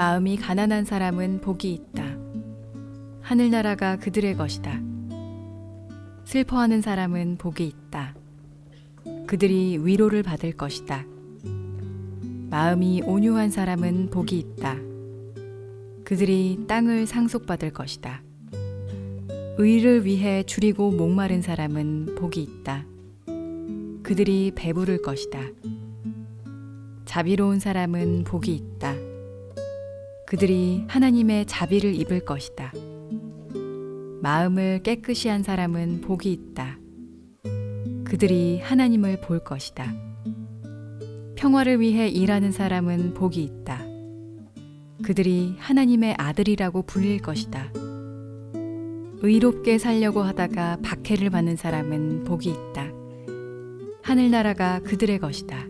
마음이 가난한 사람은 복이 있다. 하늘나라가 그들의 것이다. 슬퍼하는 사람은 복이 있다. 그들이 위로를 받을 것이다. 마음이 온유한 사람은 복이 있다. 그들이 땅을 상속받을 것이다. 의를 위해 줄이고 목마른 사람은 복이 있다. 그들이 배부를 것이다. 자비로운 사람은 복이 있다. 그들이 하나님의 자비를 입을 것이다. 마음을 깨끗이 한 사람은 복이 있다. 그들이 하나님을 볼 것이다. 평화를 위해 일하는 사람은 복이 있다. 그들이 하나님의 아들이라고 불릴 것이다. 의롭게 살려고 하다가 박해를 받는 사람은 복이 있다. 하늘나라가 그들의 것이다.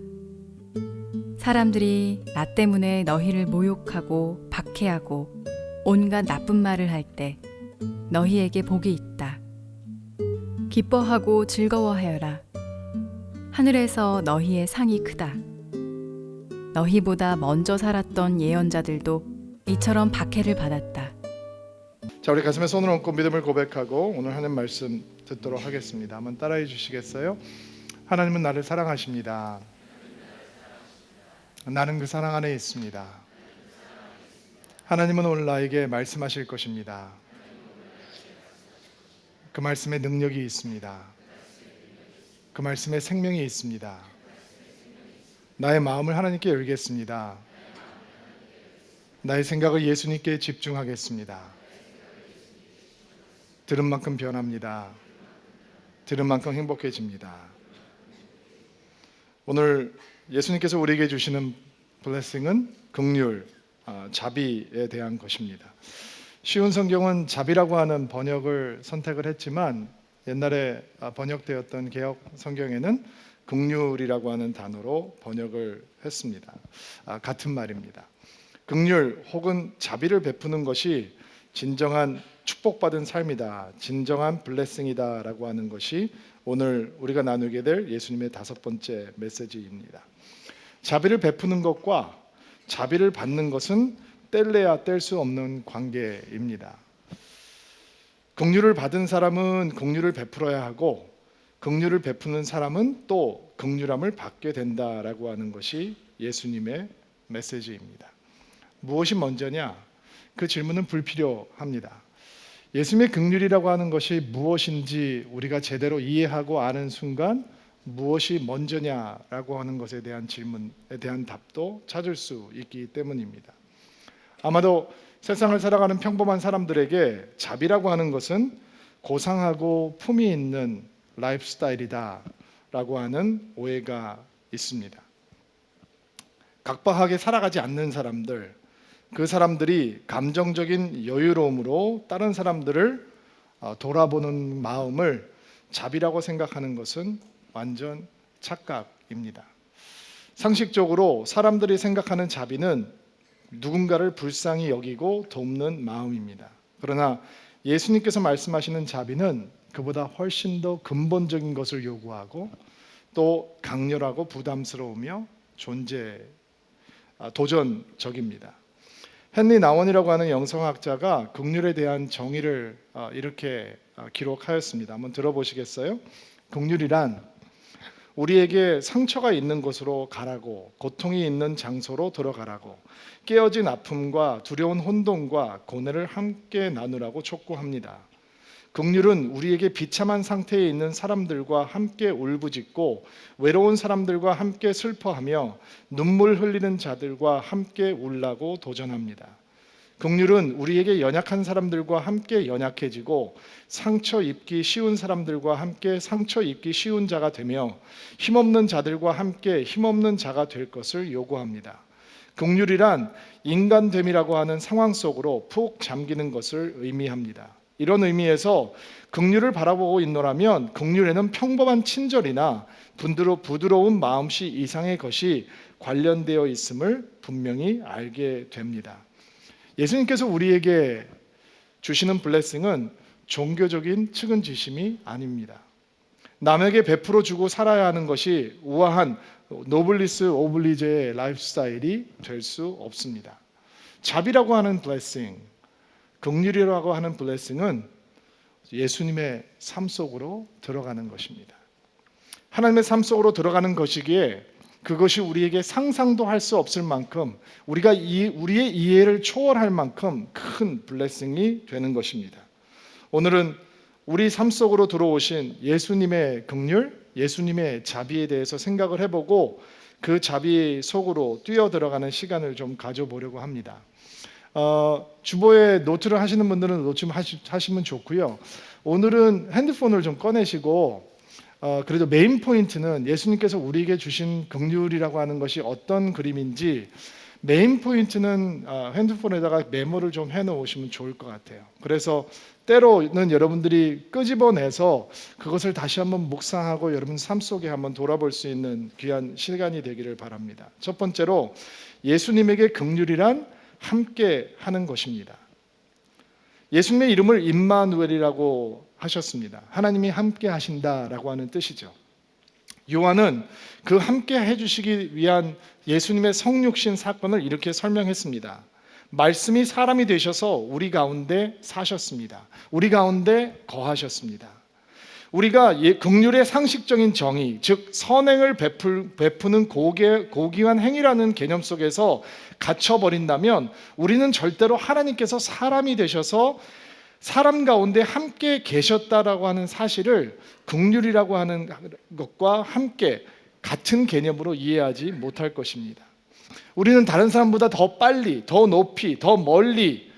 사람들이 나 때문에 너희를 모욕하고 박해하고 온갖 나쁜 말을 할 때 너희에게 복이 있다. 기뻐하고 즐거워하여라. 하늘에서 너희의 상이 크다. 너희보다 먼저 살았던 예언자들도 이처럼 박해를 받았다. 자, 우리 가슴에 손을 얹고 믿음을 고백하고 오늘 하는 말씀 듣도록 하겠습니다. 한번 따라해 주시겠어요? 하나님은 나를 사랑하십니다. 나는 그 사랑 안에 있습니다. 하나님은 오늘 나에게 말씀하실 것입니다. 그 말씀에 능력이 있습니다. 그 말씀에 생명이 있습니다. 나의 마음을 하나님께 열겠습니다. 나의 생각을 예수님께 집중하겠습니다. 들은 만큼 변합니다. 들은 만큼 행복해집니다. 오늘 예수님께서 우리에게 주시는 블레싱은 긍휼, 자비에 대한 것입니다. 쉬운 성경은 자비라고 하는 번역을 선택을 했지만 옛날에 번역되었던 개역 성경에는 긍휼이라고 하는 단어로 번역을 했습니다. 같은 말입니다. 긍휼 혹은 자비를 베푸는 것이 진정한 축복받은 삶이다, 진정한 블레싱이다 라고 하는 것이 오늘 우리가 나누게 될 예수님의 5번째 메시지입니다. 자비를 베푸는 것과 자비를 받는 것은 뗄래야 뗄 수 없는 관계입니다. 긍휼을 받은 사람은 긍휼을 베풀어야 하고 긍휼을 베푸는 사람은 또 긍휼함을 받게 된다라고 하는 것이 예수님의 메시지입니다. 무엇이 먼저냐? 그 질문은 불필요합니다. 예수님의 긍휼이라고 하는 것이 무엇인지 우리가 제대로 이해하고 아는 순간 무엇이 먼저냐라고 하는 것에 대한 질문에 대한 답도 찾을 수 있기 때문입니다. 아마도 세상을 살아가는 평범한 사람들에게 자비라고 하는 것은 고상하고 품위 있는 라이프 스타일이다 라고 하는 오해가 있습니다. 각박하게 살아가지 않는 사람들, 그 사람들이 감정적인 여유로움으로 다른 사람들을 돌아보는 마음을 자비라고 생각하는 것은 완전 착각입니다. 상식적으로 사람들이 생각하는 자비는 누군가를 불쌍히 여기고 돕는 마음입니다. 그러나 예수님께서 말씀하시는 자비는 그보다 훨씬 더 근본적인 것을 요구하고 또 강렬하고 부담스러우며 도전적입니다. 헨리 나원이라고 하는 영성학자가 긍휼에 대한 정의를 이렇게 기록하였습니다. 한번 들어보시겠어요? 긍휼이란 우리에게 상처가 있는 곳으로 가라고, 고통이 있는 장소로 들어가라고, 깨어진 아픔과 두려운 혼돈과 고뇌를 함께 나누라고 촉구합니다. 긍휼은 우리에게 비참한 상태에 있는 사람들과 함께 울부짖고 외로운 사람들과 함께 슬퍼하며 눈물 흘리는 자들과 함께 울라고 도전합니다. 긍휼은 우리에게 연약한 사람들과 함께 연약해지고 상처 입기 쉬운 사람들과 함께 상처 입기 쉬운 자가 되며 힘없는 자들과 함께 힘없는 자가 될 것을 요구합니다. 긍휼이란 인간됨이라고 하는 상황 속으로 푹 잠기는 것을 의미합니다. 이런 의미에서 긍휼을 바라보고 있노라면 긍휼에는 평범한 친절이나 부드러운 마음씨 이상의 것이 관련되어 있음을 분명히 알게 됩니다. 예수님께서 우리에게 주시는 블레싱은 종교적인 측은지심이 아닙니다. 남에게 베풀어 주고 살아야 하는 것이 우아한 노블리스 오블리제의 라이프 스타일이 될 수 없습니다. 자비라고 하는 블레싱, 긍휼이라고 하는 블레싱은 예수님의 삶 속으로 들어가는 것입니다. 하나님의 삶 속으로 들어가는 것이기에 그것이 우리에게 상상도 할 수 없을 만큼 우리의 이해를 초월할 만큼 큰 블레싱이 되는 것입니다. 오늘은 우리 삶 속으로 들어오신 예수님의 긍휼, 예수님의 자비에 대해서 생각을 해보고 그 자비 속으로 뛰어 들어가는 시간을 좀 가져보려고 합니다. 주보에 노트를 하시는 분들은 노트 하시면 좋고요. 오늘은 핸드폰을 좀 꺼내시고 그래도 메인 포인트는 예수님께서 우리에게 주신 긍휼이라고 하는 것이 어떤 그림인지 메인 포인트는 핸드폰에다가 메모를 좀 해놓으시면 좋을 것 같아요. 그래서 때로는 여러분들이 끄집어내서 그것을 다시 한번 묵상하고 여러분 삶 속에 한번 돌아볼 수 있는 귀한 시간이 되기를 바랍니다. 첫 번째로 예수님에게 긍휼이란 함께 하는 것입니다. 예수님의 이름을 임마누엘이라고 하셨습니다. 하나님이 함께 하신다라고 하는 뜻이죠. 요한은 그 함께 해주시기 위한 예수님의 성육신 사건을 이렇게 설명했습니다. 말씀이 사람이 되셔서 우리 가운데 사셨습니다. 우리 가운데 거하셨습니다. 우리가 긍휼의 상식적인 정의, 즉 선행을 베푸는 고귀한 행위라는 개념 속에서 갇혀버린다면 우리는 절대로 하나님께서 사람이 되셔서 사람 가운데 함께 계셨다라고 하는 사실을 긍휼이라고 하는 것과 함께 같은 개념으로 이해하지 못할 것입니다. 우리는 다른 사람보다 더 빨리, 더 높이, 더 멀리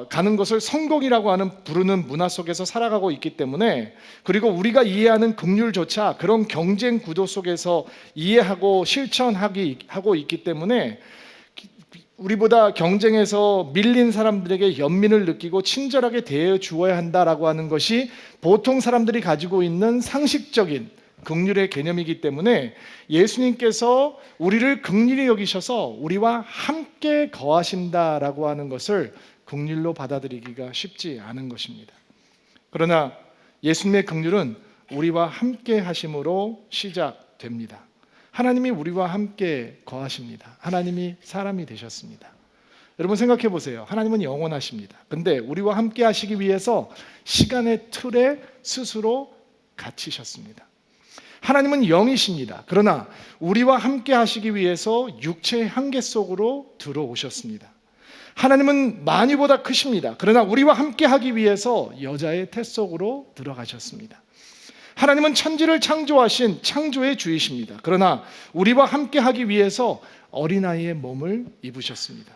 가는 것을 성공이라고 부르는 문화 속에서 살아가고 있기 때문에, 그리고 우리가 이해하는 긍휼조차 그런 경쟁 구도 속에서 이해하고 실천하고 있기 때문에 우리보다 경쟁에서 밀린 사람들에게 연민을 느끼고 친절하게 대해 주어야 한다라고 하는 것이 보통 사람들이 가지고 있는 상식적인 긍휼의 개념이기 때문에 예수님께서 우리를 긍휼히 여기셔서 우리와 함께 거하신다라고 하는 것을 긍휼로 받아들이기가 쉽지 않은 것입니다. 그러나 예수님의 긍휼은 우리와 함께 하심으로 시작됩니다. 하나님이 우리와 함께 거하십니다. 하나님이 사람이 되셨습니다. 여러분 생각해 보세요. 하나님은 영원하십니다. 근데 우리와 함께 하시기 위해서 시간의 틀에 스스로 갇히셨습니다. 하나님은 영이십니다. 그러나 우리와 함께 하시기 위해서 육체의 한계 속으로 들어오셨습니다. 하나님은 만유보다 크십니다. 그러나 우리와 함께 하기 위해서 여자의 태 속으로 들어가셨습니다. 하나님은 천지를 창조하신 창조의 주이십니다. 그러나 우리와 함께 하기 위해서 어린아이의 몸을 입으셨습니다.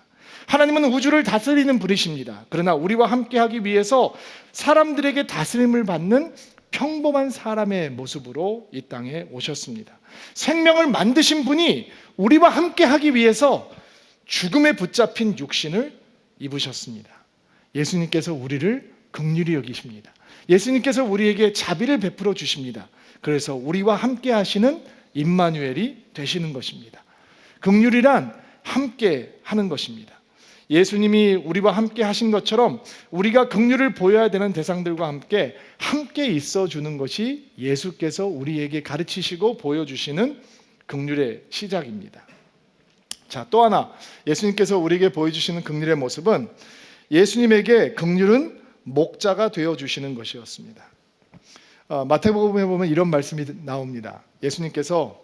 하나님은 우주를 다스리는 분이십니다. 그러나 우리와 함께 하기 위해서 사람들에게 다스림을 받는 평범한 사람의 모습으로 이 땅에 오셨습니다. 생명을 만드신 분이 우리와 함께 하기 위해서 죽음에 붙잡힌 육신을 입으셨습니다. 예수님께서 우리를 긍휼히 여기십니다. 예수님께서 우리에게 자비를 베풀어 주십니다. 그래서 우리와 함께 하시는 임마누엘이 되시는 것입니다. 긍휼이란 함께 하는 것입니다. 예수님이 우리와 함께 하신 것처럼 우리가 긍휼을 보여야 되는 대상들과 함께 있어 주는 것이 예수께서 우리에게 가르치시고 보여주시는 긍휼의 시작입니다. 자, 또 하나 예수님께서 우리에게 보여주시는 긍휼의 모습은 예수님에게 긍휼은 목자가 되어주시는 것이었습니다. 마태복음에 보면 이런 말씀이 나옵니다. 예수님께서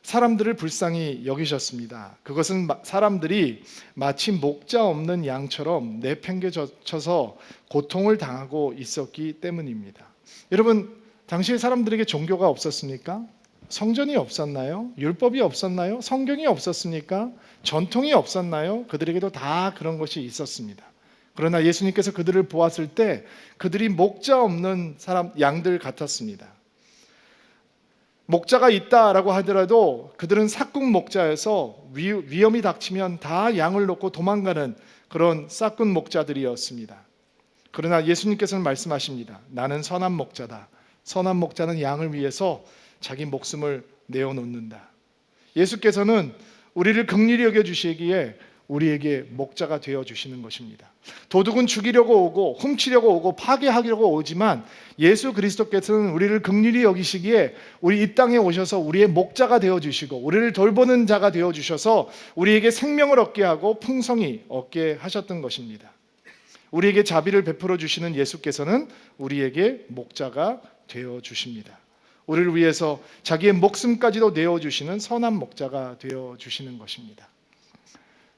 사람들을 불쌍히 여기셨습니다. 그것은 사람들이 마치 목자 없는 양처럼 내팽개쳐서 고통을 당하고 있었기 때문입니다. 여러분, 당시의 사람들에게 종교가 없었습니까? 성전이 없었나요? 율법이 없었나요? 성경이 없었습니까? 전통이 없었나요? 그들에게도 다 그런 것이 있었습니다. 그러나 예수님께서 그들을 보았을 때 그들이 목자 없는 양들 같았습니다. 목자가 있다라고 하더라도 그들은 삭군 목자여서 위험이 닥치면 다 양을 놓고 도망가는 그런 삭군 목자들이었습니다. 그러나 예수님께서는 말씀하십니다. 나는 선한 목자다. 선한 목자는 양을 위해서 자기 목숨을 내어놓는다. 예수께서는 우리를 긍휼히 여겨주시기에 우리에게 목자가 되어 주시는 것입니다. 도둑은 죽이려고 오고 훔치려고 오고 파괴하려고 오지만 예수 그리스도께서는 우리를 긍휼히 여기시기에 우리 이 땅에 오셔서 우리의 목자가 되어 주시고 우리를 돌보는 자가 되어 주셔서 우리에게 생명을 얻게 하고 풍성히 얻게 하셨던 것입니다. 우리에게 자비를 베풀어 주시는 예수께서는 우리에게 목자가 되어 주십니다. 우리를 위해서 자기의 목숨까지도 내어 주시는 선한 목자가 되어 주시는 것입니다.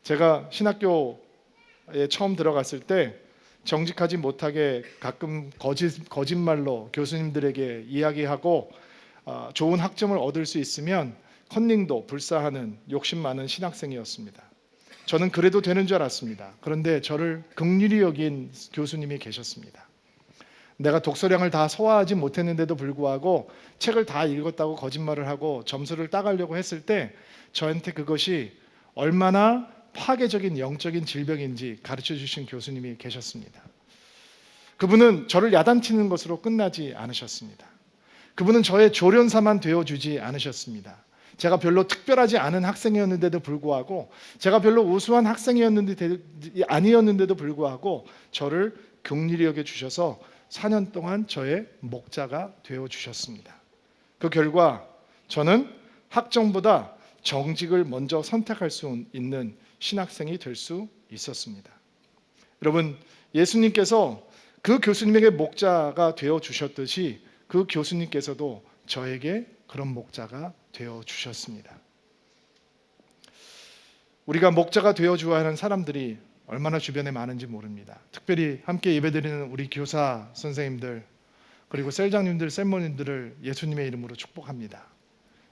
제가 신학교에 처음 들어갔을 때 정직하지 못하게 가끔 거짓말로 교수님들에게 이야기하고 좋은 학점을 얻을 수 있으면 컨닝도 불사하는 욕심 많은 신학생이었습니다. 저는 그래도 되는 줄 알았습니다. 그런데 저를 긍휼히 여긴 교수님이 계셨습니다. 내가 독서량을 다 소화하지 못했는데도 불구하고 책을 다 읽었다고 거짓말을 하고 점수를 따가려고 했을 때 저한테 그것이 얼마나 파괴적인 영적인 질병인지 가르쳐 주신 교수님이 계셨습니다. 그분은 저를 야단치는 것으로 끝나지 않으셨습니다. 그분은 저의 조련사만 되어주지 않으셨습니다. 제가 별로 특별하지 않은 학생이었는데도 불구하고 제가 별로 우수한 아니었는데도 불구하고 저를 긍휼히 여겨주셔서 4년 동안 저의 목자가 되어주셨습니다. 그 결과 저는 학점보다 정직을 먼저 선택할 수 있는 신학생이 될 수 있었습니다. 여러분, 예수님께서 그 교수님에게 목자가 되어 주셨듯이 그 교수님께서도 저에게 그런 목자가 되어 주셨습니다. 우리가 목자가 되어 주어야 하는 사람들이 얼마나 주변에 많은지 모릅니다. 특별히 함께 예배드리는 우리 교사 선생님들 그리고 셀장님들, 셀모님들을 예수님의 이름으로 축복합니다.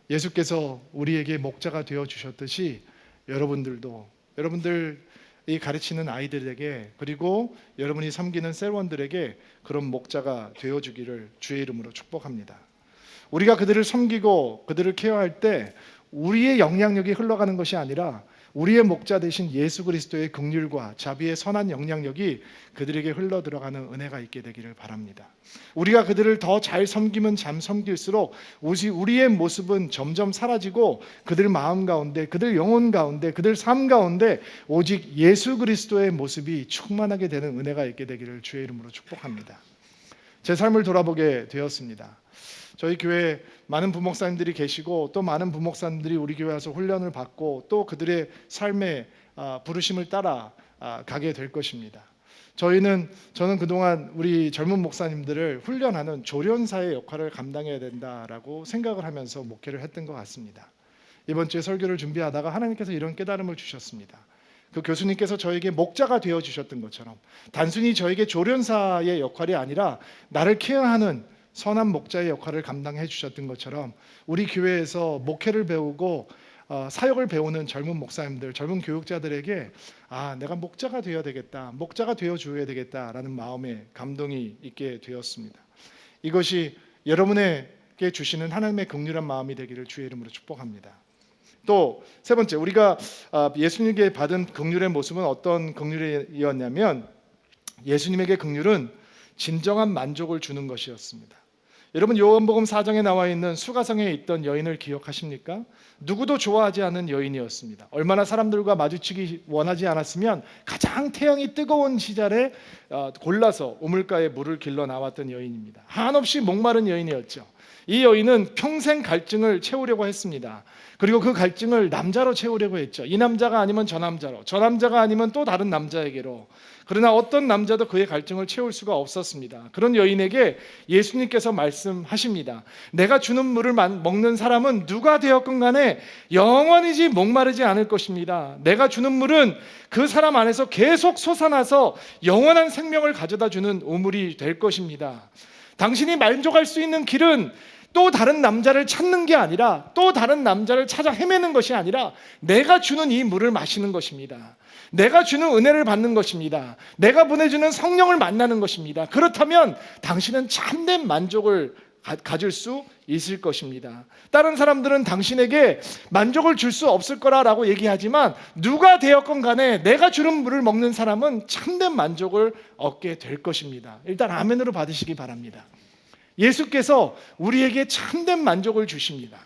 예수께서 우리에게 목자가 되어 주셨듯이 여러분들이 가르치는 아이들에게 그리고 여러분이 섬기는 셀원들에게 그런 목자가 되어 주기를 주의 이름으로 축복합니다. 우리가 그들을 섬기고 그들을 케어할 때 우리의 영향력이 흘러가는 것이 아니라 우리의 목자 되신 예수 그리스도의 긍휼과 자비의 선한 영향력이 그들에게 흘러 들어가는 은혜가 있게 되기를 바랍니다. 우리가 그들을 더 잘 섬기면 섬길수록 우리의 모습은 점점 사라지고 그들 마음 가운데, 그들 영혼 가운데, 그들 삶 가운데 오직 예수 그리스도의 모습이 충만하게 되는 은혜가 있게 되기를 주의 이름으로 축복합니다. 제 삶을 돌아보게 되었습니다. 저희 교회에 많은 부목사님들이 계시고 또 많은 부목사님들이 우리 교회 와서 훈련을 받고 또 그들의 삶의 부르심을 따라 가게 될 것입니다. 저는 그동안 우리 젊은 목사님들을 훈련하는 조련사의 역할을 감당해야 된다라고 생각을 하면서 목회를 했던 것 같습니다. 이번 주에 설교를 준비하다가 하나님께서 이런 깨달음을 주셨습니다. 그 교수님께서 저에게 목자가 되어 주셨던 것처럼 단순히 저에게 조련사의 역할이 아니라 나를 케어하는 선한 목자의 역할을 감당해 주셨던 것처럼 우리 교회에서 목회를 배우고 사역을 배우는 젊은 목사님들, 젊은 교육자들에게 내가 목자가 되어야 되겠다, 목자가 되어 주어야 되겠다라는 마음에 감동이 있게 되었습니다. 이것이 여러분에게 주시는 하나님의 긍휼한 마음이 되기를 주의 이름으로 축복합니다. 또 세 번째, 우리가 예수님에게 받은 긍휼의 모습은 어떤 긍휼이었냐면 예수님에게 긍휼은 진정한 만족을 주는 것이었습니다. 여러분, 요한복음 4장에 나와 있는 수가성에 있던 여인을 기억하십니까? 누구도 좋아하지 않는 여인이었습니다. 얼마나 사람들과 마주치기 원하지 않았으면 가장 태양이 뜨거운 시절에 골라서 우물가에 물을 길러 나왔던 여인입니다. 한없이 목마른 여인이었죠. 이 여인은 평생 갈증을 채우려고 했습니다. 그리고 그 갈증을 남자로 채우려고 했죠. 이 남자가 아니면 저 남자로, 저 남자가 아니면 또 다른 남자에게로. 그러나 어떤 남자도 그의 갈증을 채울 수가 없었습니다. 그런 여인에게 예수님께서 말씀하십니다. 내가 주는 물을 먹는 사람은 누가 되었건 간에 영원히지 목마르지 않을 것입니다. 내가 주는 물은 그 사람 안에서 계속 솟아나서 영원한 생명을 가져다 주는 우물이 될 것입니다. 당신이 만족할 수 있는 길은 또 다른 남자를 찾는 게 아니라 또 다른 남자를 찾아 헤매는 것이 아니라 내가 주는 이 물을 마시는 것입니다. 내가 주는 은혜를 받는 것입니다. 내가 보내주는 성령을 만나는 것입니다. 그렇다면 당신은 참된 만족을 가질 수 있을 것입니다. 다른 사람들은 당신에게 만족을 줄 수 없을 거라고 얘기하지만 누가 되었건 간에 내가 주는 물을 먹는 사람은 참된 만족을 얻게 될 것입니다. 일단 아멘으로 받으시기 바랍니다. 예수께서 우리에게 참된 만족을 주십니다.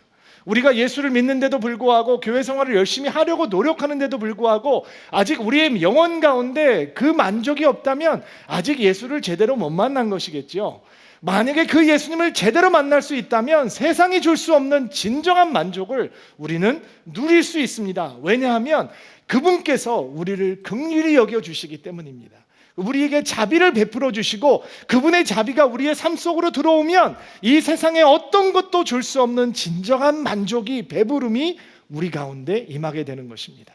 우리가 예수를 믿는데도 불구하고 교회 생활을 열심히 하려고 노력하는데도 불구하고 아직 우리의 영혼 가운데 그 만족이 없다면 아직 예수를 제대로 못 만난 것이겠죠. 만약에 그 예수님을 제대로 만날 수 있다면 세상이 줄 수 없는 진정한 만족을 우리는 누릴 수 있습니다. 왜냐하면 그분께서 우리를 긍휼히 여겨주시기 때문입니다. 우리에게 자비를 베풀어 주시고 그분의 자비가 우리의 삶 속으로 들어오면 이 세상에 어떤 것도 줄 수 없는 진정한 만족이, 배부름이 우리 가운데 임하게 되는 것입니다.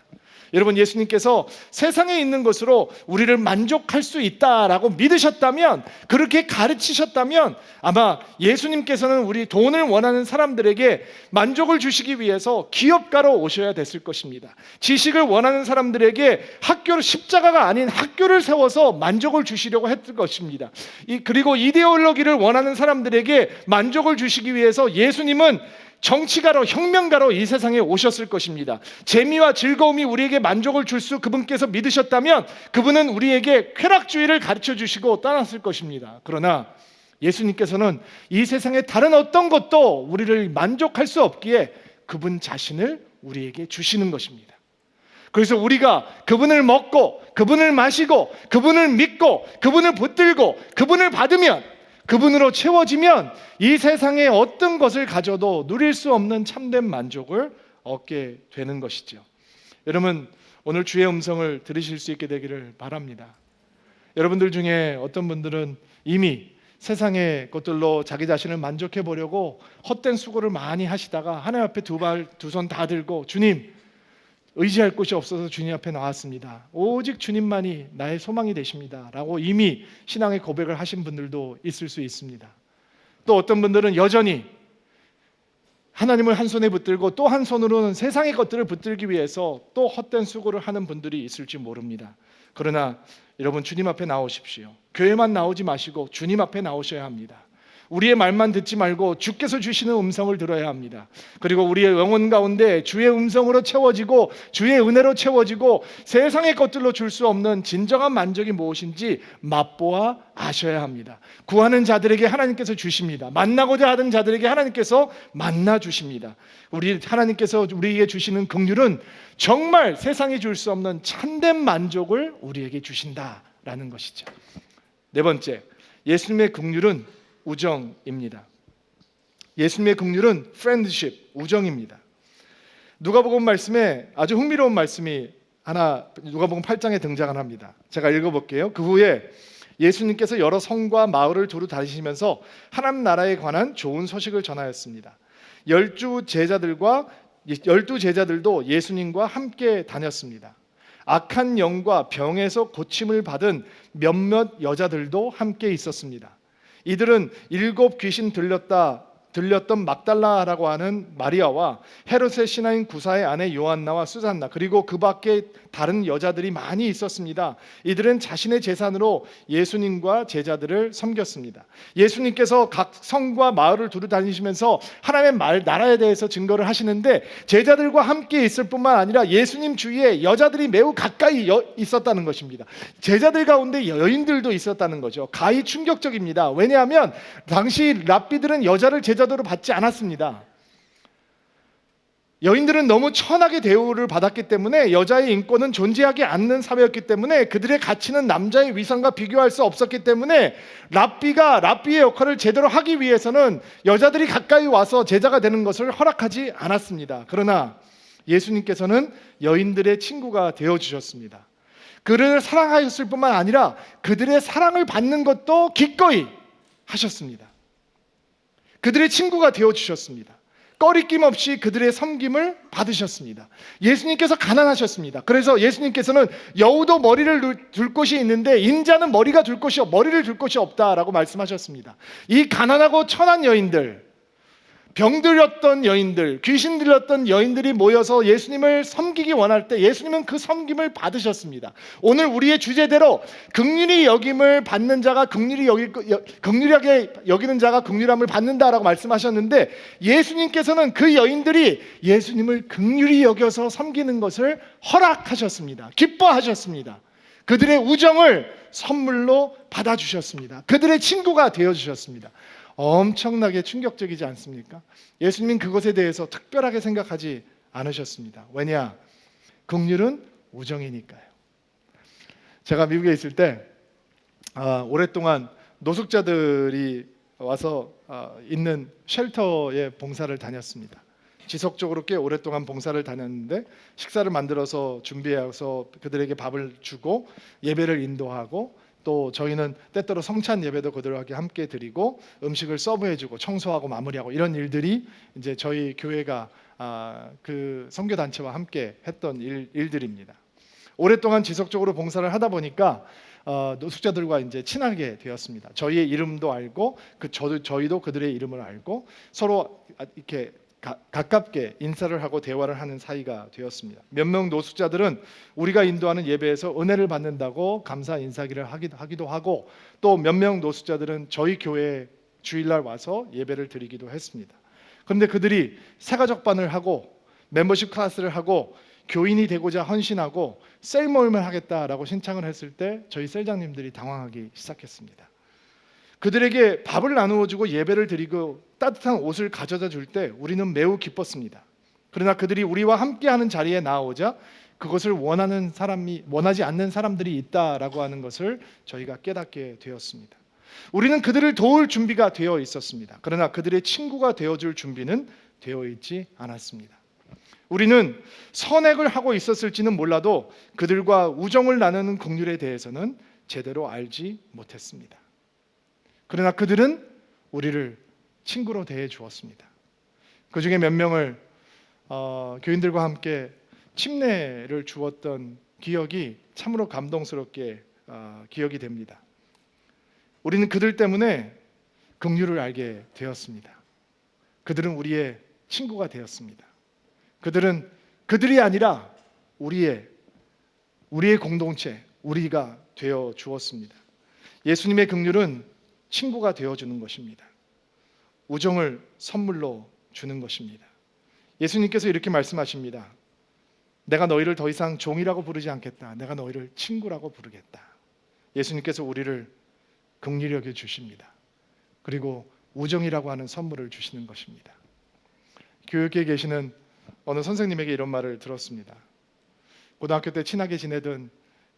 여러분, 예수님께서 세상에 있는 것으로 우리를 만족할 수 있다라고 믿으셨다면, 그렇게 가르치셨다면 아마 예수님께서는 우리 돈을 원하는 사람들에게 만족을 주시기 위해서 기업가로 오셔야 됐을 것입니다. 지식을 원하는 사람들에게 학교를, 십자가가 아닌 학교를 세워서 만족을 주시려고 했을 것입니다. 그리고 이데올로기를 원하는 사람들에게 만족을 주시기 위해서 예수님은 정치가로, 혁명가로 이 세상에 오셨을 것입니다. 재미와 즐거움이 우리에게 만족을 줄 수 그분께서 믿으셨다면 그분은 우리에게 쾌락주의를 가르쳐 주시고 떠났을 것입니다. 그러나 예수님께서는 이 세상에 다른 어떤 것도 우리를 만족할 수 없기에 그분 자신을 우리에게 주시는 것입니다. 그래서 우리가 그분을 먹고 그분을 마시고 그분을 믿고 그분을 붙들고 그분을 받으면, 그분으로 채워지면 이 세상에 어떤 것을 가져도 누릴 수 없는 참된 만족을 얻게 되는 것이죠. 여러분, 오늘 주의 음성을 들으실 수 있게 되기를 바랍니다. 여러분들 중에 어떤 분들은 이미 세상의 것들로 자기 자신을 만족해 보려고 헛된 수고를 많이 하시다가 하나님 앞에 두 손 다 들고, 주님, 의지할 곳이 없어서 주님 앞에 나왔습니다. 오직 주님만이 나의 소망이 되십니다 라고 이미 신앙의 고백을 하신 분들도 있을 수 있습니다. 또 어떤 분들은 여전히 하나님을 한 손에 붙들고 또 한 손으로는 세상의 것들을 붙들기 위해서 또 헛된 수고를 하는 분들이 있을지 모릅니다. 그러나 여러분, 주님 앞에 나오십시오. 교회만 나오지 마시고 주님 앞에 나오셔야 합니다. 우리의 말만 듣지 말고 주께서 주시는 음성을 들어야 합니다. 그리고 우리의 영혼 가운데 주의 음성으로 채워지고 주의 은혜로 채워지고 세상의 것들로 줄 수 없는 진정한 만족이 무엇인지 맛보아 아셔야 합니다. 구하는 자들에게 하나님께서 주십니다. 만나고자 하는 자들에게 하나님께서 만나 주십니다. 하나님께서 우리에게 주시는 긍휼은 정말 세상이 줄 수 없는 참된 만족을 우리에게 주신다라는 것이죠. 네 번째, 예수님의 긍휼은 우정입니다. 예수님의 긍휼은 friendship, 우정입니다. 누가복음 말씀에 아주 흥미로운 말씀이 하나, 누가복음 8장에 등장을 합니다. 제가 읽어볼게요. 그 후에 예수님께서 여러 성과 마을을 두루 다니시면서 하나님 나라에 관한 좋은 소식을 전하였습니다. 12 제자들도 예수님과 함께 다녔습니다. 악한 영과 병에서 고침을 받은 몇몇 여자들도 함께 있었습니다. 이들은 7 귀신 들렸던 막달라라고 하는 마리아와 헤롯의 신하인 구사의 아내 요한나와 수산나, 그리고 그 밖에 다른 여자들이 많이 있었습니다. 이들은 자신의 재산으로 예수님과 제자들을 섬겼습니다. 예수님께서 각 성과 마을을 두루 다니시면서 하나님의 나라에 대해서 증거를 하시는데, 제자들과 함께 있을 뿐만 아니라 예수님 주위에 여자들이 매우 가까이 있었다는 것입니다. 제자들 가운데 여인들도 있었다는 거죠. 가히 충격적입니다. 왜냐하면 당시 랍비들은 여자를 제자도로 받지 않았습니다. 여인들은 너무 천하게 대우를 받았기 때문에 여자의 인권은 존재하지 않는 사회였기 때문에 그들의 가치는 남자의 위상과 비교할 수 없었기 때문에 랍비의 역할을 제대로 하기 위해서는 여자들이 가까이 와서 제자가 되는 것을 허락하지 않았습니다. 그러나 예수님께서는 여인들의 친구가 되어주셨습니다. 그들을 사랑하셨을 뿐만 아니라 그들의 사랑을 받는 것도 기꺼이 하셨습니다. 그들의 친구가 되어주셨습니다. 꺼리낌 없이 그들의 섬김을 받으셨습니다. 예수님께서 가난하셨습니다. 그래서 예수님께서는 여우도 머리를 둘 곳이 있는데 인자는 머리를 둘 곳이 없다라고 말씀하셨습니다. 이 가난하고 천한 여인들, 병들었던 여인들, 귀신 들렸던 여인들이 모여서 예수님을 섬기기 원할 때 예수님은 그 섬김을 받으셨습니다. 오늘 우리의 주제대로 긍휼히 여김을 받는 자가 긍휼하게 여기는 자가 긍휼함을 받는다라고 말씀하셨는데, 예수님께서는 그 여인들이 예수님을 긍휼히 여겨서 섬기는 것을 허락하셨습니다. 기뻐하셨습니다. 그들의 우정을 선물로 받아주셨습니다. 그들의 친구가 되어주셨습니다. 엄청나게 충격적이지 않습니까? 예수님은 그것에 대해서 특별하게 생각하지 않으셨습니다. 왜냐? 긍휼은 우정이니까요. 제가 미국에 있을 때 오랫동안 노숙자들이 와서 있는 쉘터에 봉사를 다녔습니다. 지속적으로 꽤 오랫동안 봉사를 다녔는데 식사를 만들어서 준비해서 그들에게 밥을 주고 예배를 인도하고 또 저희는 때때로 성찬 예배도 그들에게 함께 드리고 음식을 서브해주고 청소하고 마무리하고 이런 일들이 이제 저희 교회가 그 선교 단체와 함께 했던 일들입니다. 오랫동안 지속적으로 봉사를 하다 보니까 노숙자들과 이제 친하게 되었습니다. 저희의 이름도 알고 저희도 그들의 이름을 알고 서로 이렇게 가깝게 인사를 하고 대화를 하는 사이가 되었습니다. 몇 명 노숙자들은 우리가 인도하는 예배에서 은혜를 받는다고 감사 인사기를 하기도 하고 또 몇 명 노숙자들은 저희 교회에 주일날 와서 예배를 드리기도 했습니다. 그런데 그들이 새가족반을 하고 멤버십 클래스를 하고 교인이 되고자 헌신하고 셀 모임을 하겠다라고 신청을 했을 때 저희 셀장님들이 당황하기 시작했습니다. 그들에게 밥을 나누어 주고 예배를 드리고 따뜻한 옷을 가져다 줄 때 우리는 매우 기뻤습니다. 그러나 그들이 우리와 함께하는 자리에 나오자 그것을 원하지 않는 사람들이 있다라고 하는 것을 저희가 깨닫게 되었습니다. 우리는 그들을 도울 준비가 되어 있었습니다. 그러나 그들의 친구가 되어줄 준비는 되어 있지 않았습니다. 우리는 선행을 하고 있었을지는 몰라도 그들과 우정을 나누는 긍휼에 대해서는 제대로 알지 못했습니다. 그러나 그들은 우리를 친구로 대해 주었습니다. 그 중에 몇 명을 교인들과 함께 침례를 주었던 기억이 참으로 감동스럽게 기억이 됩니다. 우리는 그들 때문에 긍휼을 알게 되었습니다. 그들은 우리의 친구가 되었습니다. 그들은 그들이 아니라 우리의 공동체, 우리가 되어 주었습니다. 예수님의 긍휼은 친구가 되어 주는 것입니다. 우정을 선물로 주는 것입니다. 예수님께서 이렇게 말씀하십니다. 내가 너희를 더 이상 종이라고 부르지 않겠다. 내가 너희를 친구라고 부르겠다. 예수님께서 우리를 긍휼히 여겨 주십니다. 그리고 우정이라고 하는 선물을 주시는 것입니다. 교육에 계시는 어느 선생님에게 이런 말을 들었습니다. 고등학교 때 친하게 지내던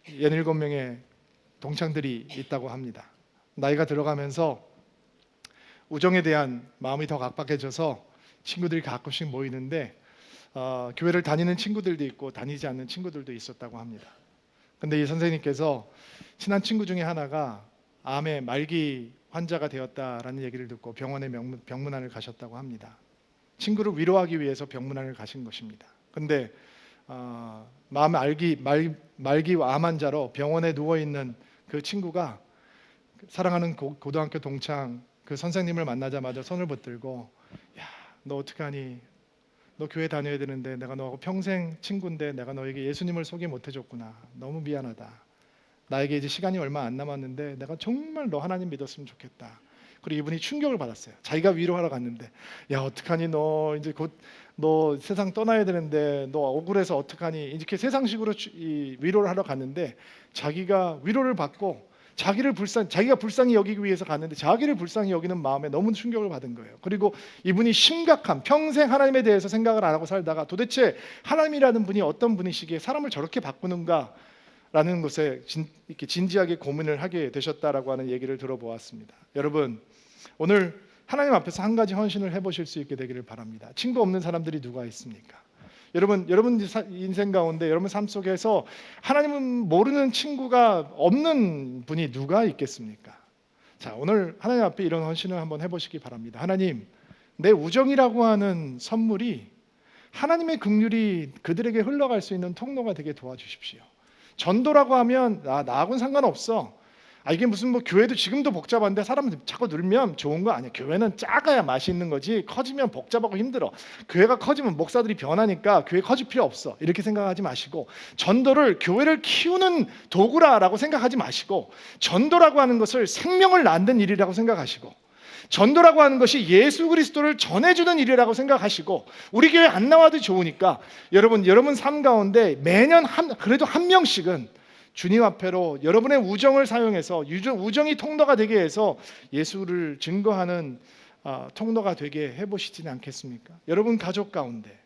67명의 동창들이 있다고 합니다. 나이가 들어가면서 우정에 대한 마음이 더 각박해져서 친구들이 가끔씩 모이는데 교회를 다니는 친구들도 있고 다니지 않는 친구들도 있었다고 합니다. 근데 이 선생님께서 친한 친구 중에 하나가 암의 말기 환자가 되었다라는 얘기를 듣고 병원에 병문안을 가셨다고 합니다. 친구를 위로하기 위해서 병문안을 가신 것입니다. 근데 말기 암 환자로 병원에 누워있는 그 친구가 사랑하는 고등학교 동창 그 선생님을 만나자마자 손을 붙들고 야, 너 어떡하니? 너 교회 다녀야 되는데 내가 너하고 평생 친구인데 내가 너에게 예수님을 소개 못 해줬구나. 너무 미안하다. 나에게 이제 시간이 얼마 안 남았는데 내가 정말 너 하나님 믿었으면 좋겠다. 그리고 이분이 충격을 받았어요. 자기가 위로하러 갔는데 야 어떡하니 너 이제 곧 너 세상 떠나야 되는데 너 억울해서 어떡하니 이렇게 세상식으로 위로를 하러 갔는데 자기가 위로를 받고 자기가 불쌍히 여기기 위해서 갔는데 자기를 불쌍히 여기는 마음에 너무 충격을 받은 거예요. 그리고 이분이 심각한 평생 하나님에 대해서 생각을 안 하고 살다가 도대체 하나님이라는 분이 어떤 분이시기에 사람을 저렇게 바꾸는가라는 것에 이렇게 진지하게 고민을 하게 되셨다라고 하는 얘기를 들어보았습니다. 여러분 오늘 하나님 앞에서 한 가지 헌신을 해보실 수 있게 되기를 바랍니다. 친구 없는 사람들이 누가 있습니까? 여러분 인생 가운데 여러분 삶 속에서 하나님은 모르는 친구가 없는 분이 누가 있겠습니까? 자, 오늘 하나님 앞에 이런 헌신을 한번 해보시기 바랍니다. 하나님, 내 우정이라고 하는 선물이 하나님의 긍휼이 그들에게 흘러갈 수 있는 통로가 되게 도와주십시오. 전도라고 하면 나하고는 상관없어. 이게 무슨 뭐 교회도 지금도 복잡한데 사람은 자꾸 늘면 좋은 거 아니야. 교회는 작아야 맛이 있는 거지 커지면 복잡하고 힘들어. 교회가 커지면 목사들이 변하니까 교회 커질 필요 없어. 이렇게 생각하지 마시고 전도를 교회를 키우는 도구라고 생각하지 마시고 전도라고 하는 것을 생명을 낳는 일이라고 생각하시고 전도라고 하는 것이 예수 그리스도를 전해주는 일이라고 생각하시고 우리 교회 안 나와도 좋으니까 여러분 삶 가운데 매년 그래도 한 명씩은 주님 앞에로 여러분의 우정을 사용해서 우정이 통로가 되게 해서 예수를 증거하는 통로가 되게 해보시지는 않겠습니까? 여러분 가족 가운데,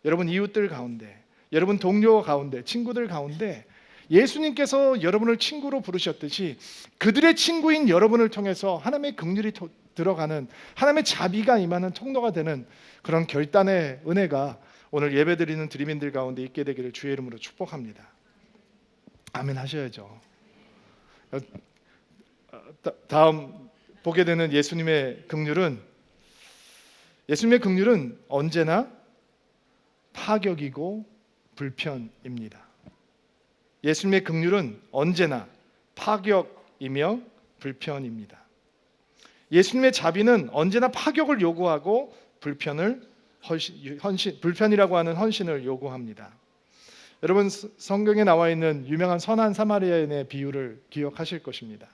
여러분 이웃들 가운데, 여러분 동료 가운데, 친구들 가운데 예수님께서 여러분을 친구로 부르셨듯이 그들의 친구인 여러분을 통해서 하나님의 긍휼이 들어가는, 하나님의 자비가 임하는 통로가 되는 그런 결단의 은혜가 오늘 예배드리는 드림인들 가운데 있게 되기를 주의 이름으로 축복합니다. 아멘 하셔야죠. 다음 보게 되는 예수님의 긍휼은 언제나 파격이고 불편입니다. 예수님의 긍휼은 언제나 파격이며 불편입니다. 예수님의 자비는 언제나 파격을 요구하고 불편이라고 하는 헌신을 요구합니다. 여러분 성경에 나와 있는 유명한 선한 사마리아인의 비유를 기억하실 것입니다.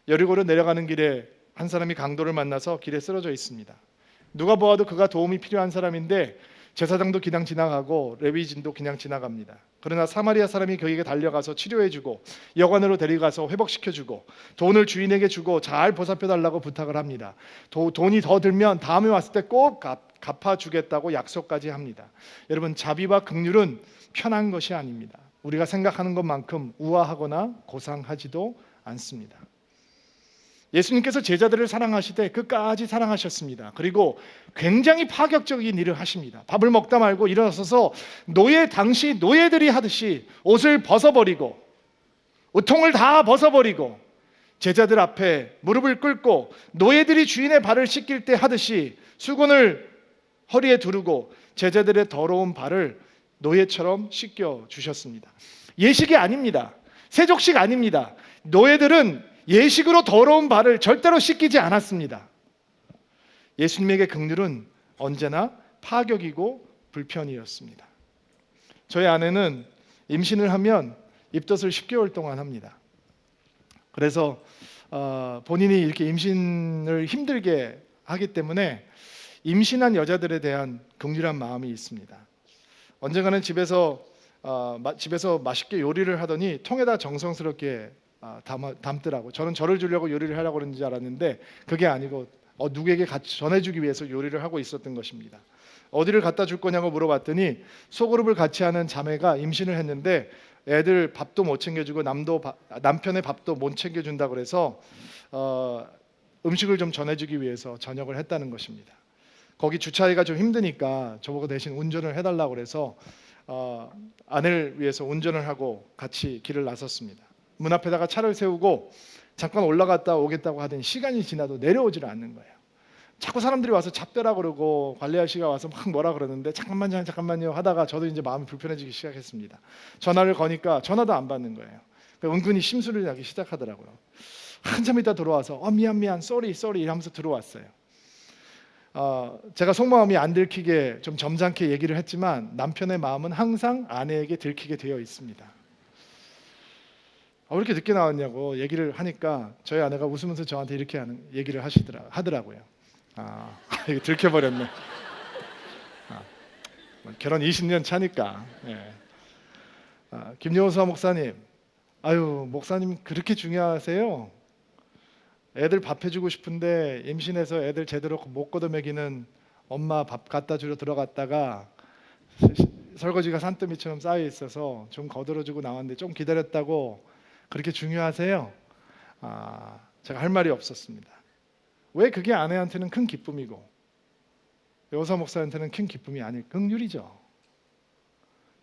여리고로 내려가는 길에 한 사람이 강도를 만나서 길에 쓰러져 있습니다. 누가 보아도 그가 도움이 필요한 사람인데 제사장도 그냥 지나가고 레위진도 그냥 지나갑니다. 그러나 사마리아 사람이 그에게 달려가서 치료해주고 여관으로 데려가서 회복시켜주고 돈을 주인에게 주고 잘 보살펴달라고 부탁을 합니다. 돈이 더 들면 다음에 왔을 때 꼭 갚아주겠다고 약속까지 합니다. 여러분 자비와 긍휼은 편한 것이 아닙니다. 우리가 생각하는 것만큼 우아하거나 고상하지도 않습니다. 예수님께서 제자들을 사랑하시되 끝까지 사랑하셨습니다. 그리고 굉장히 파격적인 일을 하십니다. 밥을 먹다 말고 일어서서 당시 노예들이 하듯이 옷을 벗어버리고 우통을 다 벗어버리고 제자들 앞에 무릎을 꿇고 노예들이 주인의 발을 씻길 때 하듯이 수건을 허리에 두르고 제자들의 더러운 발을 노예처럼 씻겨 주셨습니다. 예식이 아닙니다. 세족식 아닙니다. 노예들은 예식으로 더러운 발을 절대로 씻기지 않았습니다. 예수님에게 긍휼은 언제나 파격이고 불편이었습니다. 저희 아내는 임신을 하면 입덧을 10개월 동안 합니다. 그래서 본인이 이렇게 임신을 힘들게 하기 때문에 임신한 여자들에 대한 긍휼한 마음이 있습니다. 언젠가는 집에서 맛있게 요리를 하더니 통에다 정성스럽게 담더라고. 저는 저를 주려고 요리를 하려고 그러는 줄 알았는데 그게 아니고 누구에게 같이 전해주기 위해서 요리를 하고 있었던 것입니다. 어디를 갖다 줄 거냐고 물어봤더니 소그룹을 같이 하는 자매가 임신을 했는데 애들 밥도 못 챙겨주고 남편의 밥도 못 챙겨준다고 그래서 음식을 좀 전해주기 위해서 전역을 했다는 것입니다. 거기 주차하기가 좀 힘드니까 저보고 대신 운전을 해달라고 그래서 아내를 위해서 운전을 하고 같이 길을 나섰습니다. 문 앞에다가 차를 세우고 잠깐 올라갔다 오겠다고 하더니 시간이 지나도 내려오지를 않는 거예요. 자꾸 사람들이 와서 잡대라 그러고 관리 아저씨가 와서 막 뭐라 그러는데 잠깐만요 하다가 저도 이제 마음이 불편해지기 시작했습니다. 전화를 거니까 전화도 안 받는 거예요. 은근히 심술을 나기 시작하더라고요. 한참 있다 들어와서 미안 쏘리 이러면서 들어왔어요. 제가 속마음이 안 들키게 좀 점잖게 얘기를 했지만 남편의 마음은 항상 아내에게 들키게 되어 있습니다. 왜 이렇게 늦게 나왔냐고 얘기를 하니까 저희 아내가 웃으면서 저한테 이렇게 얘기를 하더라고요. 이거 들켜버렸네. 결혼 20년 차니까. 예. 김여호사 목사님, 목사님 그렇게 중요하세요? 애들 밥 해주고 싶은데 임신해서 애들 제대로 못 걷어먹이는 엄마 밥 갖다 주러 들어갔다가 설거지가 산더미처럼 쌓여 있어서 좀 거들어주고 나왔는데 좀 기다렸다고 그렇게 중요하세요? 제가 할 말이 없었습니다. 왜 그게 아내한테는 큰 기쁨이고 여호사 목사한테는 큰 기쁨이 아닐 긍휼이죠.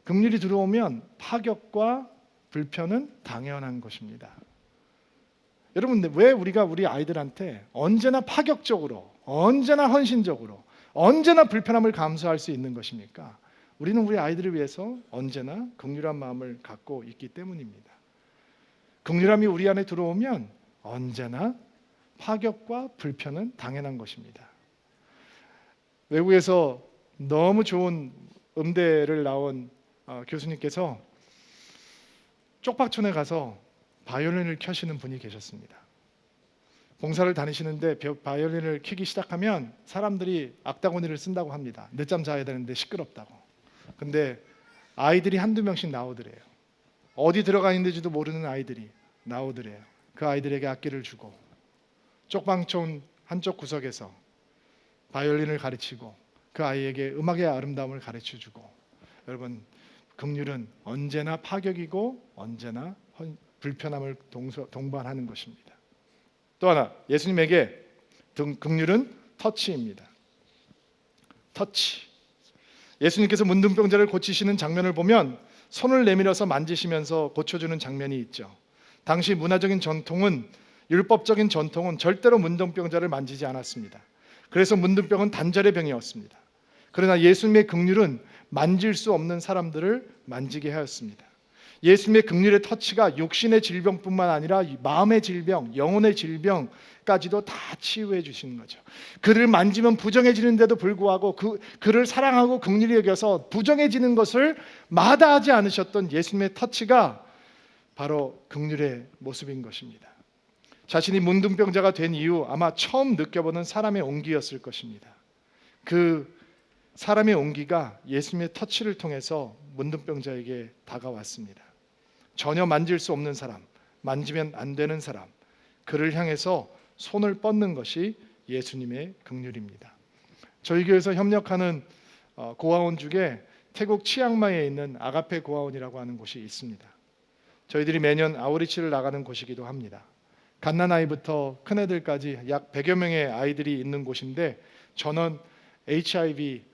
긍휼이 들어오면 파격과 불편은 당연한 것입니다. 여러분 왜 우리가 우리 아이들한테 언제나 파격적으로, 언제나 헌신적으로, 언제나 불편함을 감수할 수 있는 것입니까? 우리는 우리 아이들을 위해서 언제나 긍휼한 마음을 갖고 있기 때문입니다. 긍휼함이 우리 안에 들어오면 언제나 파격과 불편은 당연한 것입니다. 외국에서 너무 좋은 음대를 나온 교수님께서 쪽박촌에 가서 바이올린을 켜시는 분이 계셨습니다. 봉사를 다니시는데 바이올린을 켜기 시작하면 사람들이 악다구니를 쓴다고 합니다. 늦잠 자야 되는데 시끄럽다고. 근데 아이들이 한두 명씩 나오더래요. 어디 들어가 있는지도 모르는 아이들이 나오더래요. 그 아이들에게 악기를 주고 쪽방촌 한쪽 구석에서 바이올린을 가르치고 그 아이에게 음악의 아름다움을 가르쳐주고. 여러분, 긍휼은 언제나 파격이고 언제나 불편함을 동반하는 것입니다. 또 하나, 예수님에게 긍휼은 터치입니다. 터치. 예수님께서 문둥병자를 고치시는 장면을 보면 손을 내밀어서 만지시면서 고쳐주는 장면이 있죠. 당시 문화적인 전통은, 율법적인 전통은 절대로 문둥병자를 만지지 않았습니다. 그래서 문둥병은 단절의 병이었습니다. 그러나 예수님의 긍휼은 만질 수 없는 사람들을 만지게 하였습니다. 예수님의 긍휼의 터치가 육신의 질병뿐만 아니라 마음의 질병, 영혼의 질병까지도 다 치유해 주시는 거죠. 그를 만지면 부정해지는데도 불구하고 그를 사랑하고 긍휼히 여겨서 부정해지는 것을 마다하지 않으셨던 예수님의 터치가 바로 긍휼의 모습인 것입니다. 자신이 문둥병자가 된 이후 아마 처음 느껴보는 사람의 온기였을 것입니다. 그 사람의 온기가 예수님의 터치를 통해서 문둥병자에게 다가왔습니다. 전혀 만질 수 없는 사람, 만지면 안 되는 사람, 그를 향해서 손을 뻗는 것이 예수님의 긍휼입니다. 저희 교회에서 협력하는 고아원 중에 태국 치앙마이에 있는 아가페 고아원이라고 하는 곳이 있습니다. 저희들이 매년 아우리치를 나가는 곳이기도 합니다. 갓난아이부터 큰애들까지 약 100여 명의 아이들이 있는 곳인데 전원 HIV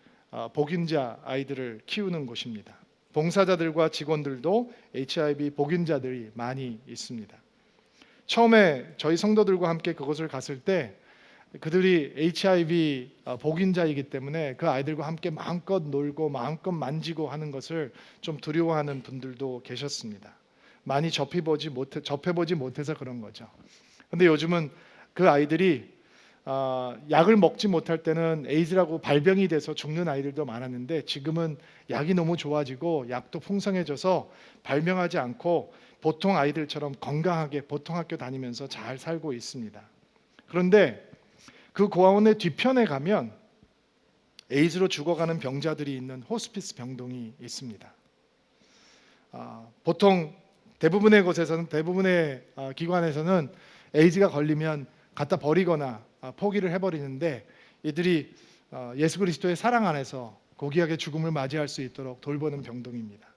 복인자 아이들을 키우는 곳입니다. 봉사자들과 직원들도 HIV 복인자들이 많이 있습니다. 처음에 저희 성도들과 함께 그곳을 갔을 때 그들이 HIV 복인자이기 때문에 그 아이들과 함께 마음껏 놀고 마음껏 만지고 하는 것을 좀 두려워하는 분들도 계셨습니다. 많이 접해보지 못해서 그런 거죠. 근데 요즘은 그 아이들이 약을 먹지 못할 때는 에이즈라고 발병이 돼서 죽는 아이들도 많았는데 지금은 약이 너무 좋아지고 약도 풍성해져서 발병하지 않고 보통 아이들처럼 건강하게 보통 학교 다니면서 잘 살고 있습니다. 그런데 그 고아원의 뒤편에 가면 에이즈로 죽어가는 병자들이 있는 호스피스 병동이 있습니다. 보통 대부분의 곳에서는, 대부분의 기관에서는 에이즈가 걸리면 갖다 버리거나 포기를 해버리는데 이들이 예수 그리스도의 사랑 안에서 고귀하게 죽음을 맞이할 수 있도록 돌보는 병동입니다.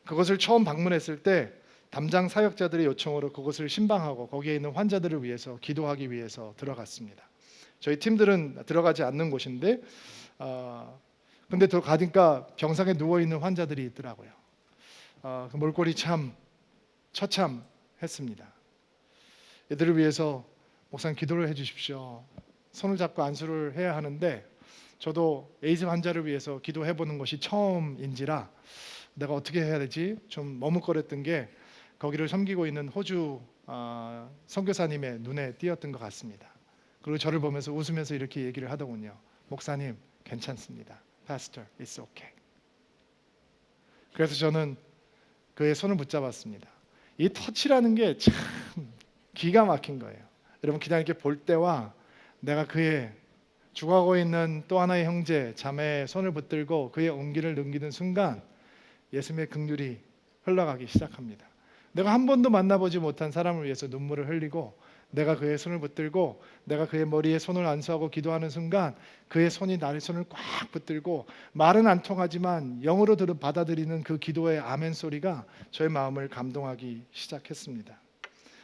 그것을 처음 방문했을 때 담당 사역자들의 요청으로 그것을 신방하고 거기에 있는 환자들을 위해서 기도하기 위해서 들어갔습니다. 저희 팀들은 들어가지 않는 곳인데 근데 가니까 병상에 누워있는 환자들이 있더라고요. 그 몰골이 참 처참했습니다. 이들을 위해서 목사님 기도를 해주십시오. 손을 잡고 안수를 해야 하는데 저도 에이즈 환자를 위해서 기도해보는 것이 처음인지라 내가 어떻게 해야 되지? 좀 머뭇거렸던 게 거기를 섬기고 있는 호주 선교사님의 눈에 띄었던 것 같습니다. 그리고 저를 보면서 웃으면서 이렇게 얘기를 하더군요. 목사님 괜찮습니다. Pastor, it's okay. 그래서 저는 그의 손을 붙잡았습니다. 이 터치라는 게 참 기가 막힌 거예요. 여러분 그냥 이렇게 볼 때와 내가 그의 죽어가고 있는 또 하나의 형제 자매의 손을 붙들고 그의 온기를 넘기는 순간 예수님의 긍휼이 흘러가기 시작합니다. 내가 한 번도 만나보지 못한 사람을 위해서 눈물을 흘리고 내가 그의 손을 붙들고 내가 그의 머리에 손을 안수하고 기도하는 순간 그의 손이 나의 손을 꽉 붙들고 말은 안 통하지만 영으로 받아들이는 그 기도의 아멘 소리가 저의 마음을 감동하기 시작했습니다.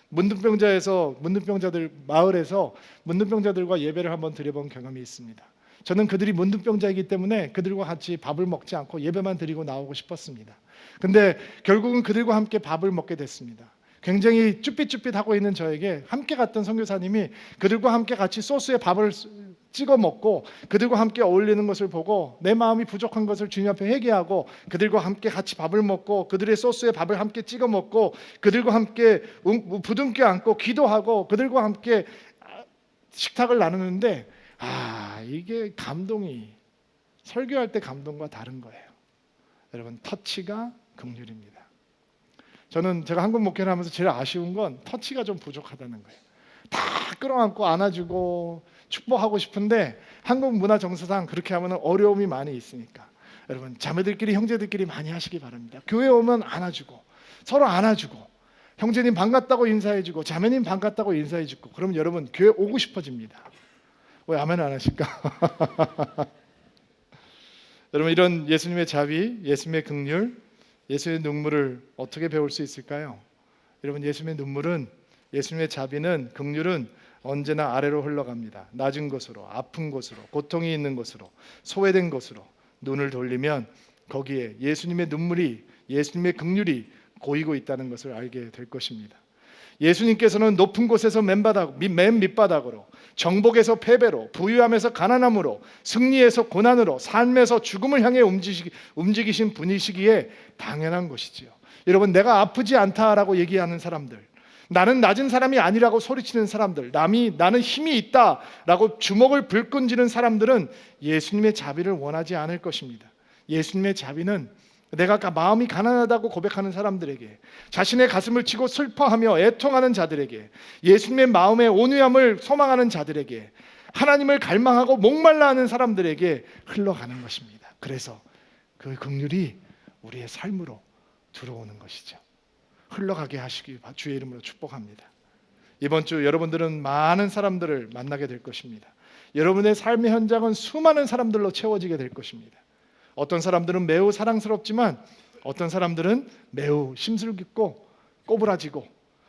문둥병자들 마을에서 문둥병자들과 예배를 한번 드려본 경험이 있습니다. 저는 그들이 문둥병자이기 때문에 그들과 같이 밥을 먹지 않고 예배만 드리고 나오고 싶었습니다. 근데 결국은 그들과 함께 밥을 먹게 됐습니다. 굉장히 쭈삣쭈삣하고 있는 저에게 함께 갔던 선교사님이 그들과 함께 같이 소스에 밥을 찍어 먹고 그들과 함께 어울리는 것을 보고 내 마음이 부족한 것을 주님 앞에 회개하고 그들과 함께 같이 밥을 먹고 그들의 소스에 밥을 함께 찍어 먹고 그들과 함께 부둥켜 안고 기도하고 그들과 함께 식탁을 나누는데 이게 감동이 설교할 때 감동과 다른 거예요. 여러분 터치가 긍휼입니다. 저는 제가 한국 목회를 하면서 제일 아쉬운 건 터치가 좀 부족하다는 거예요. 다 끌어안고 안아주고 축복하고 싶은데 한국 문화 정서상 그렇게 하면 어려움이 많이 있으니까 여러분 자매들끼리 형제들끼리 많이 하시기 바랍니다. 교회 오면 안아주고 서로 안아주고, 형제님 반갑다고 인사해주고, 자매님 반갑다고 인사해주고, 그러면 여러분 교회 오고 싶어집니다. 왜 아멘 안 하실까? 여러분, 이런 예수님의 자비, 예수님의 긍휼, 예수님의 눈물을 어떻게 배울 수 있을까요? 여러분, 예수님의 눈물은, 예수님의 자비는, 긍휼은 언제나 아래로 흘러갑니다. 낮은 곳으로, 아픈 곳으로, 고통이 있는 곳으로, 소외된 곳으로 눈을 돌리면 거기에 예수님의 눈물이, 예수님의 긍휼이 고이고 있다는 것을 알게 될 것입니다. 예수님께서는 높은 곳에서 맨 밑바닥으로, 정복에서 패배로, 부유함에서 가난함으로, 승리에서 고난으로, 삶에서 죽음을 향해 움직이신 분이시기에 당연한 것이지요. 여러분, 내가 아프지 않다라고 얘기하는 사람들, 나는 낮은 사람이 아니라고 소리치는 사람들, 나는 힘이 있다라고 주먹을 불끈지는 사람들은 예수님의 자비를 원하지 않을 것입니다. 예수님의 자비는 내가 마음이 가난하다고 고백하는 사람들에게, 자신의 가슴을 치고 슬퍼하며 애통하는 자들에게, 예수님의 마음의 온유함을 소망하는 자들에게, 하나님을 갈망하고 목말라 하는 사람들에게 흘러가는 것입니다. 그래서 그 긍휼이 우리의 삶으로 들어오는 것이죠. 흘러가게 하시기 주의 이름으로 축복합니다. 이번 주 여러분들은 많은 사람들을 만나게 될 것입니다. 여러분의 삶의 현장은 수많은 사람들로 채워지게 될 것입니다. 어떤 사람들은 매우 사랑스럽지만 어떤 사람들은 매우 심술깊고 꼬부라지고,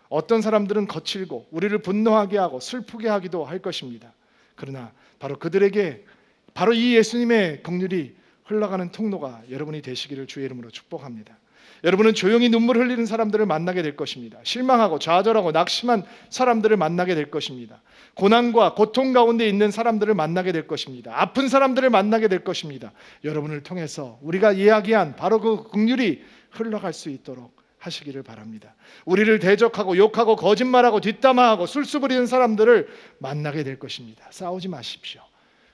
어떤 사람들은 거칠고 우리를 분노하게 하고 슬프게 하기도 할 것입니다. 그러나 바로 그들에게 바로 이 예수님의 긍휼이 흘러가는 통로가 여러분이 되시기를 주의 이름으로 축복합니다. 여러분은 조용히 눈물 흘리는 사람들을 만나게 될 것입니다. 실망하고 좌절하고 낙심한 사람들을 만나게 될 것입니다. 고난과 고통 가운데 있는 사람들을 만나게 될 것입니다. 아픈 사람들을 만나게 될 것입니다. 여러분을 통해서 우리가 이야기한 바로 그 긍휼이 흘러갈 수 있도록 하시기를 바랍니다. 우리를 대적하고 욕하고 거짓말하고 뒷담화하고 술수 부리는 사람들을 만나게 될 것입니다. 싸우지 마십시오.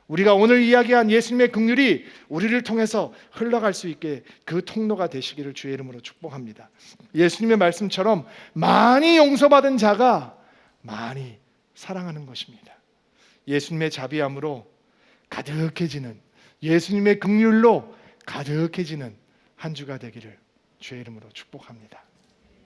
우리가 오늘 이야기한 예수님의 긍휼이 우리를 통해서 흘러갈 수 있게 그 통로가 되시기를 주의 이름으로 축복합니다. 예수님의 말씀처럼 많이 용서받은 자가 많이 사랑하는 것입니다. 예수님의 자비함으로 가득해지는, 예수님의 긍휼로 가득해지는 한 주가 되기를 주의 이름으로 축복합니다.